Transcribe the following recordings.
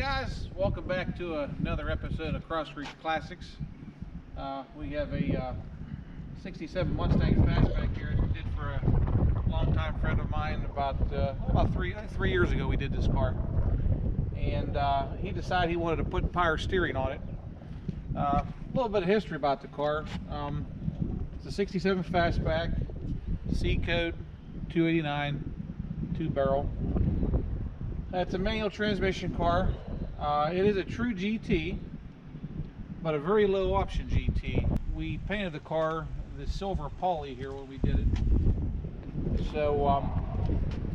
guys, welcome back to another episode of Cross Street Classics. We have a 67 Mustang Fastback here. I did for a longtime friend of mine about 3 years ago. We did this car, and he decided he wanted to put power steering on it. A little bit of history about the car. It's a 67 Fastback, C code 289, 2-barrel. It's a manual transmission car. It is a true GT, but a very low option GT. We painted the car the silver poly here when we did it. So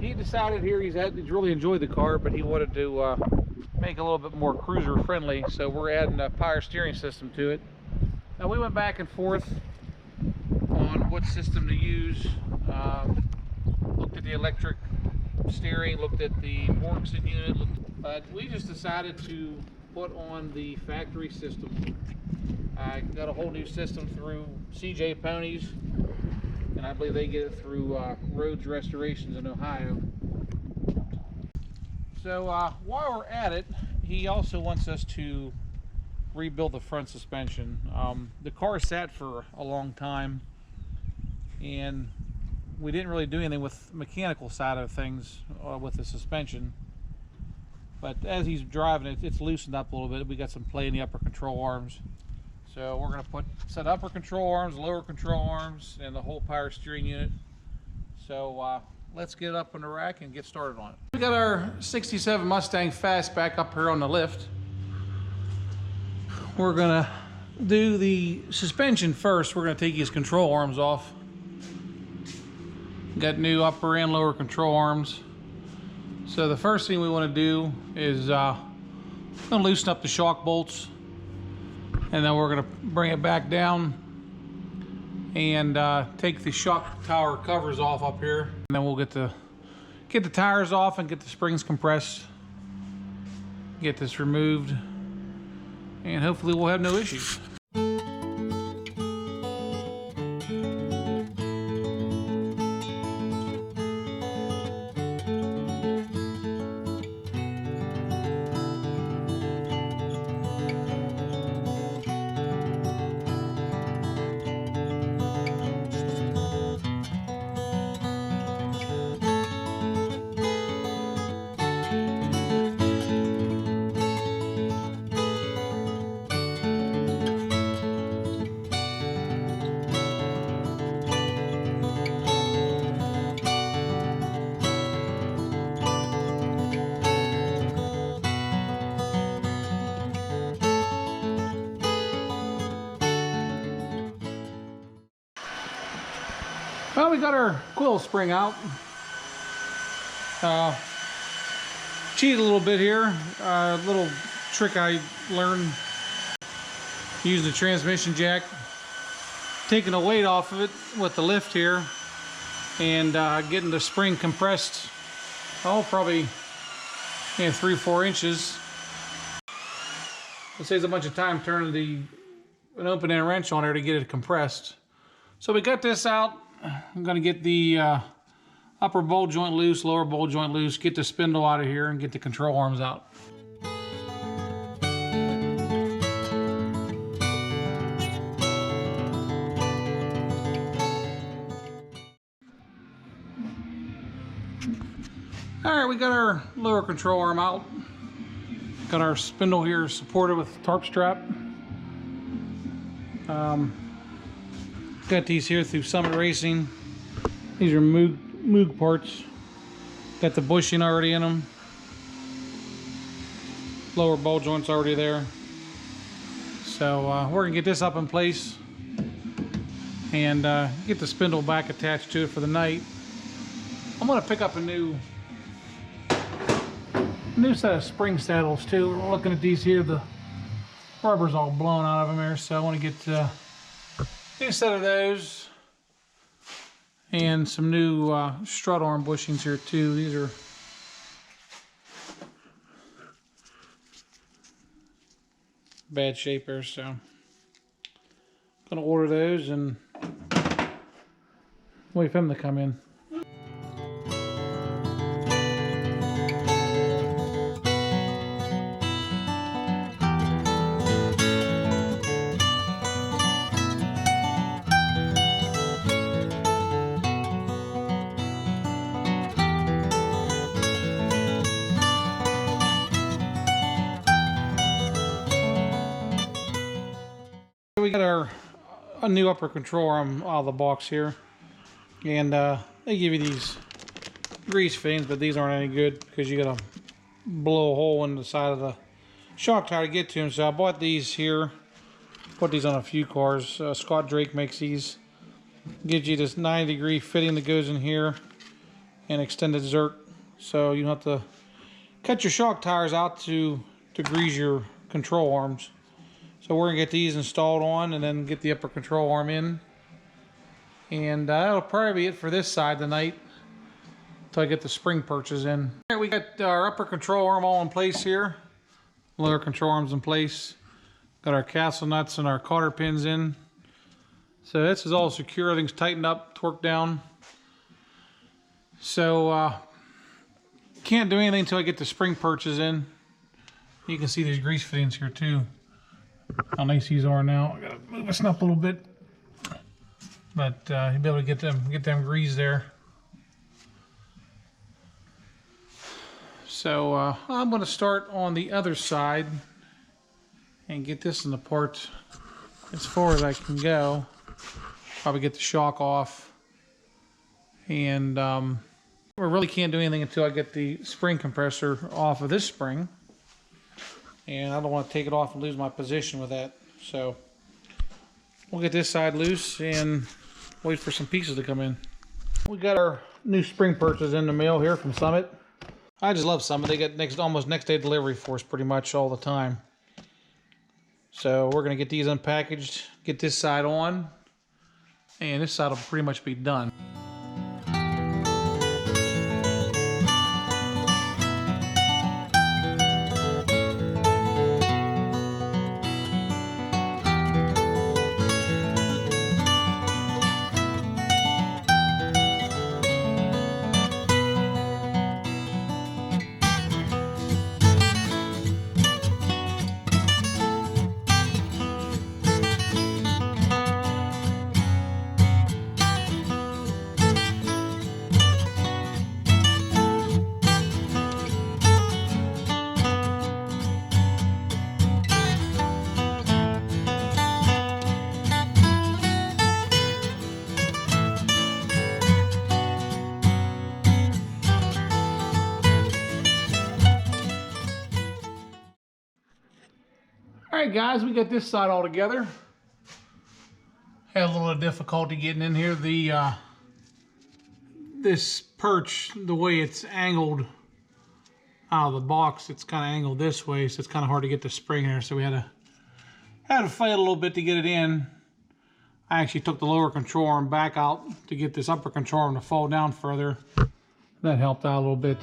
he decided here he's really enjoyed the car, but he wanted to make it a little bit more cruiser friendly. So we're adding a power steering system to it. Now we went back and forth on what system to use. Looked at the electric steering, looked at the Borkson unit, but we just decided to put on the factory system. I got a whole new system through CJ Ponies, and I believe they get it through Roads Restorations in Ohio. So while we're at it, he also wants us to rebuild the front suspension. The car sat for a long time, and we didn't really do anything with the mechanical side of things with the suspension. But as he's driving it, it's loosened up a little bit. We got some play in the upper control arms. So we're going to set upper control arms, lower control arms, and the whole power steering unit. So let's get it up on the rack and get started on it. We got our 67 Mustang Fastback up here on the lift. We're going to do the suspension first. We're going to take his control arms off. Got new upper and lower control arms. So the first thing we want to do is loosen up the shock bolts, and then we're going to bring it back down and take the shock tower covers off up here, and then we'll get the tires off and get the springs compressed, get this removed, and hopefully we'll have no issues. Well, we got our coil spring out. Cheated a little bit here. A little trick I learned using the transmission jack. Taking the weight off of it with the lift here and getting the spring compressed. Probably 3-4 inches. It saves a bunch of time turning an open end wrench on there to get it compressed. So we got this out. I'm going to get the upper bolt joint loose, lower bolt joint loose, get the spindle out of here, and get the control arms out. Alright, we got our lower control arm out. Got our spindle here supported with tarp strap. Got these here through Summit Racing. These are Moog parts. Got the bushing already in them. Lower ball joints already there. So we're gonna get this up in place and get the spindle back attached to it for the night. I'm gonna pick up a new set of spring saddles too. We're looking at these here. The rubber's all blown out of them here, so I want to get new set of those and some new strut arm bushings here too. These are bad shape here, so I'm gonna order those and wait for them to come in. got a new upper control arm out of the box here, and they give you these grease fittings, but these aren't any good because you gotta blow a hole in the side of the shock tower to get to them. So I bought these here, put these on a few cars. Scott Drake makes these. Gives you this 90-degree fitting that goes in here and extended zerk, so you don't have to cut your shock tires out to grease your control arms. So we're gonna get these installed on and then get the upper control arm in, and that'll probably be it for this side tonight until I get the spring perches in. All right, we got our upper control arm all in place here. Lower control arms in place. Got our castle nuts and our cotter pins in. So this is all secure, everything's tightened up, torqued down. So can't do anything until I get the spring perches in. You can see there's grease fittings here too. How nice these are now. I gotta move this up a little bit, but you'll be able to get them greased there. So I'm going to start on the other side and get this in the part as far as I can go. Probably get the shock off, and we really can't do anything until I get the spring compressor off of this spring, and I don't want to take it off and lose my position with that. So we'll get this side loose and wait for some pieces to come in. We got our new spring perches in the mail here from Summit. I just love Summit. They get almost next day delivery for us pretty much all the time. So we're gonna get these unpackaged, get this side on, and this side will pretty much be done. Alright guys, we got this side all together. Had a little difficulty getting in here. This perch, the way it's angled out of the box, it's kind of angled this way, so it's kind of hard to get the spring in there. So we had to fight a little bit to get it in. I actually took the lower control arm back out to get this upper control arm to fall down further. That helped out a little bit.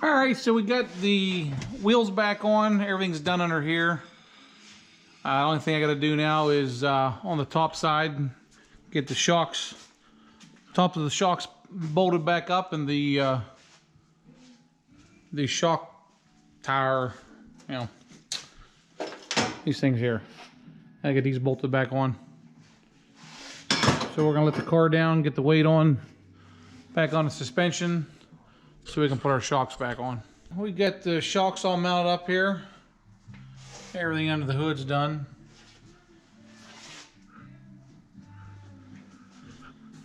All right, so we got the wheels back on. Everything's done under here. The only thing I got to do now is on the top side, get the shocks, top of the shocks bolted back up, and the shock tire, you know, these things here. I get these bolted back on. So we're gonna let the car down, get the weight on, back on the suspension, so we can put our shocks back on. We got the shocks all mounted up here. Everything under the hood's done.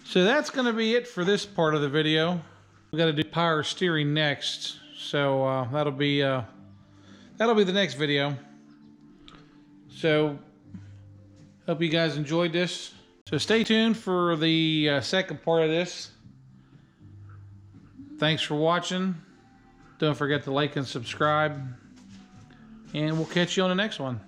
So that's going to be it for this part of the video. We got to do power steering next, so that'll be the next video. So hope you guys enjoyed this. So stay tuned for the second part of this. Thanks for watching. Don't forget to like and subscribe. And we'll catch you on the next one.